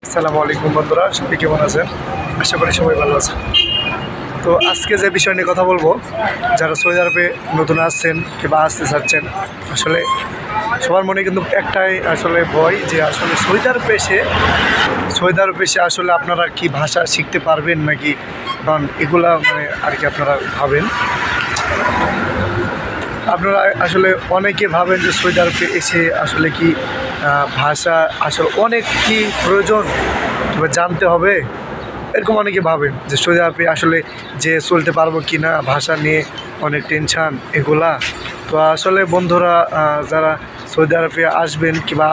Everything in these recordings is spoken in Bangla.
আসসালামু আলাইকুম বন্ধুরা, সবাই কেমন আছেন? আশা করি সবাই ভালো আছেন। তো আজকে যে বিষয় নিয়ে কথা বলবো, যারা সৌদি আরবে নতুন আসছেন কিংবা আসতে চাচ্ছেন, আসলে সবার মনে কিন্তু একটাই আসলে ভয় যে আসলে সৌদি আরবে এসে আসলে আপনারা কি ভাষা শিখতে পারবেন নাকি, কারণ এগুলা মানে আর কি আপনারা ভাবেন। আপনারা আসলে অনেকে ভাবেন যে সৌদি আরবে এসে আসলে কি ভাষা আসলে অনেক কি প্রয়োজন কিংবা জানতে হবে, এরকম অনেকে ভাবেন যে সৌদি আরবে আসলে যে চলতে পারবো কি না, ভাষা নিয়ে অনেক টেনশান এগুলা। তো আসলে বন্ধুরা, যারা সৌদি আরবে আসবেন কিংবা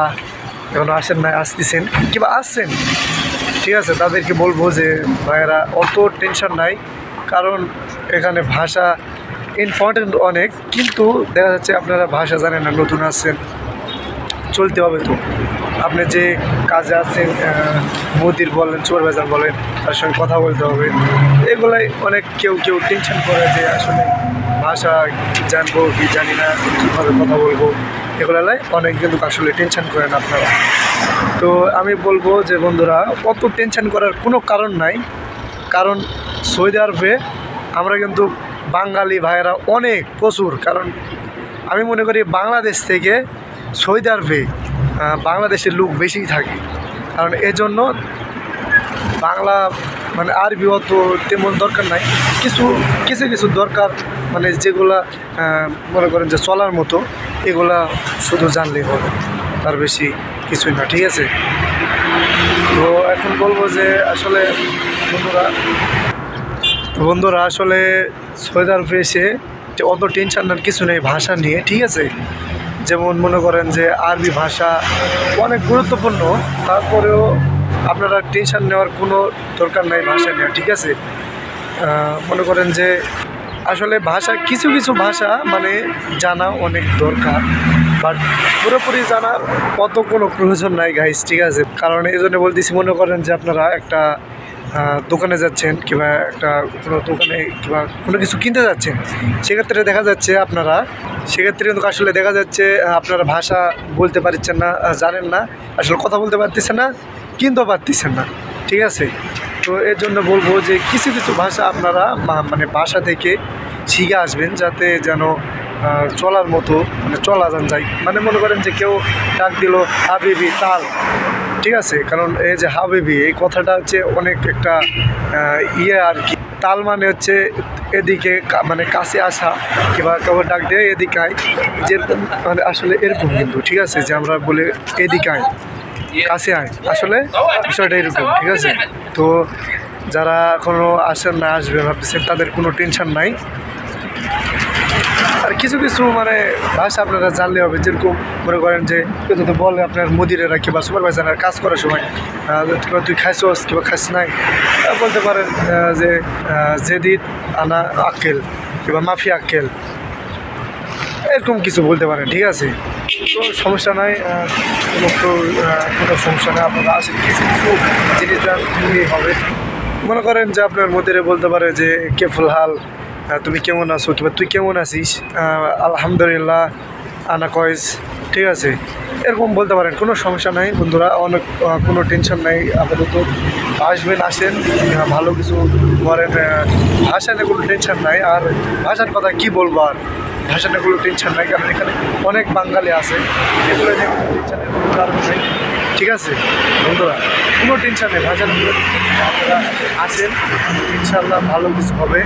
এখনও আসেন না, আসতেছেন কিংবা আসছেন, ঠিক আছে, তাদেরকে বলবো যে ভাইয়েরা অত টেনশন নাই, কারণ এখানে ভাষা ইম্পর্টেন্ট অনেক, কিন্তু দেখা যাচ্ছে আপনারা ভাষা জানেন না, নতুন আসছেন, চলতে হবে। তো আপনি যে কাজে আছেন, মুদির বলেন, সুপারভাইজার বলেন, তার সঙ্গে কথা বলতে হবে। এগুলাই অনেক কেউ টেনশন করে যে আসলে ভাষা জানবো কি জানি না, কীভাবে কথা বলবো, এগুলাই অনেক কিন্তু আসলে টেনশন করেন আপনারা। তো আমি বলবো যে বন্ধুরা, অত টেনশন করার কোনো কারণ নাই, কারণ সৌদি আরবে আমরা কিন্তু বাঙালি ভাইয়েরা অনেক প্রচুর, কারণ আমি মনে করি বাংলাদেশ থেকে সৌদি আরবে বাংলাদেশের লোক বেশিই থাকে, কারণ এজন্য বাংলা মানে আরবি অত তেমন দরকার নাই, কিছু কিছু কিছু দরকার, মানে যেগুলা মনে করেন যে চলার মতো, এগুলা শুধু জানলেই হবে, তার বেশি কিছুই না, ঠিক আছে। তো এখন বলবো যে আসলে বন্ধুরা আসলে সৌদি আরবে এসে যে অত টেনশন নেওয়ার কিছু নেই ভাষা নিয়ে, ঠিক আছে। যেমন মনে করেন যে আরবি ভাষা অনেক গুরুত্বপূর্ণ, তারপরেও আপনারা টেনশন নেওয়ার কোনো দরকার নাই ভাষা নিয়ে, ঠিক আছে। মনে করেন যে আসলে ভাষা কিছু কিছু ভাষা মানে জানা অনেক দরকার, বাট পুরোপুরি জানার অত কোনো প্রয়োজন নাই গাইস, ঠিক আছে। কারণ এই জন্য বলতেছি, মনে করেন যে আপনারা একটা দোকানে যাচ্ছেন কিংবা কোনো দোকানে কিংবা কোনো কিছু কিনতে যাচ্ছেন, সেক্ষেত্রে দেখা যাচ্ছে সেক্ষেত্রে কিন্তু আসলে দেখা যাচ্ছে আপনারা ভাষা বলতে পারছেন না, জানেন না, আসলে কথা বলতে পারতেছেন না, কিনতেও পারতেছেন না, ঠিক আছে। তো এর জন্য বলবো যে কিছু কিছু ভাষা আপনারা মানে বাসা থেকে শিখে আসবেন, যাতে যেন চলার মতো মানে চলা যায়। মানে মনে করেন যে কেউ ডাক দিল হাবিবি তাল, ঠিক আছে, কারণ এই যে হাবিবি এই কথাটা হচ্ছে অনেক একটা আর কি, তাল মানে হচ্ছে এদিকে মানে কাছে আসা, কিংবা কেউ ডাক দিয়ে এদিকে আয়, যে মানে আসলে এরকম কিন্তু, ঠিক আছে, যে আমরা বলে এদিকে আয়, কাছে আয়, আসলে বিষয়টা এরকম, ঠিক আছে। তো যারা এখনও আসেন না, আসবে ভাবতেছেন, তাদের কোনো টেনশন নাই। আর কিছু কিছু মানে ভাষা আপনারা জানলে হবে, যেরকম মনে করেন যে কেউ যদি বলে আপনার মুদিরেরা কিংবা সুপারভাইজার কাজ করার সময়, তুই খাইছস কিংবা খাইস নাই, বলতে পারেন যে জেদিদ আনা আক্কেল কিংবা মাফি আক্কেল, এরকম কিছু বলতে পারেন, ঠিক আছে। তো সমস্যা নাই, কোনো সমস্যা নেই, আপনারা আসেন, কিছু কিছু জিনিস জানলেই হবে। মনে করেন যে আপনার মুদিরে বলতে পারে যে কেফুল হাল, তুমি কেমন আছো, কিংবা তুই কেমন আছিস, আলহামদুলিল্লাহ আনা কয়েস, ঠিক আছে, এরকম বলতে পারেন, কোনো সমস্যা নাই বন্ধুরা, অনেক কোনো টেনশন নাই। আপাতত আসবেন, আসেন, ভালো কিছু করেন, ভাষা নিয়ে কোনো টেনশন নাই। আর ভাষার কথা কি বলবো, আর ভাষা নিয়ে কোনো টেনশন নাই, কারণ এখানে অনেক বাঙালি আছে, এগুলো নিয়ে কোনো টেনশনের কোনো কারণ নেই, ঠিক আছে বন্ধুরা, কোনো টেনশন নেই, ভাষার আপনারা আসেন, ইনশাল্লাহ ভালো কিছু হবে।